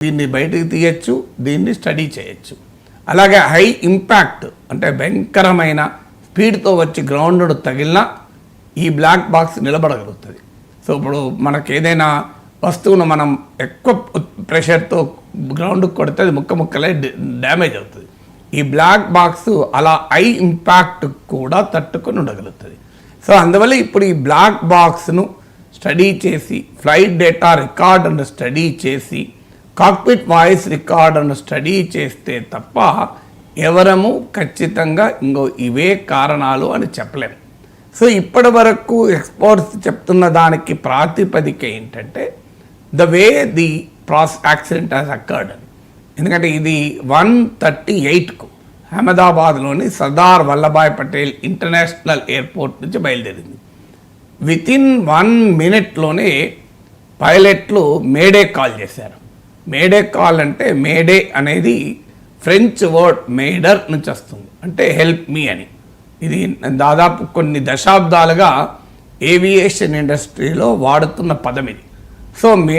దీన్ని బయటికి తీయచ్చు, దీన్ని స్టడీ చేయొచ్చు. అలాగే హై ఇంపాక్ట్ అంటే భయంకరమైన స్పీడ్తో వచ్చి గ్రౌండ్ తగిలినా ఈ బ్లాక్ బాక్స్ నిలబడగలుగుతుంది. సో ఇప్పుడు మనకు ఏదైనా వస్తువును మనం ఎక్కువ ప్రెషర్తో గ్రౌండ్కి కొడితే అది ముక్కలే డ్యామేజ్ అవుతుంది. ఈ బ్లాక్ బాక్స్ అలా హై ఇంపాక్ట్ కూడా తట్టుకొని ఉండగలుగుతుంది. సో అందువల్ల ఇప్పుడు ఈ బ్లాక్ బాక్స్ను స్టడీ చేసి, ఫ్లైట్ డేటా రికార్డును స్టడీ చేసి, కాక్పిట్ వాయిస్ రికార్డును స్టడీ చేస్తే తప్ప ఎవరము ఖచ్చితంగా ఇవే కారణాలు అని చెప్పలేము. సో ఇప్పటి వరకు ఎక్స్పర్ట్స్ చెప్తున్న దానికి ప్రాతిపదిక ఏంటంటే the way the accident has occurred. ఎందుకంటే ఇది 1:38కు అహ్మదాబాద్లోని సర్దార్ వల్లభాయ్ పటేల్ ఇంటర్నేషనల్ ఎయిర్పోర్ట్ నుంచి బయలుదేరింది. వితిన్ 1 మినిట్లోనే పైలట్లు మేడే కాల్ చేశారు. మేడే కాల్ అంటే మేడే అనేది ఫ్రెంచ్ వర్డ్ మేడర్ నుంచి వస్తుంది, అంటే హెల్ప్ మీ అని. ఇది దాదాపు కొన్ని దశాబ్దాలుగా ఏవియేషన్ ఇండస్ట్రీలో వాడుతున్న పదం ఇది. సో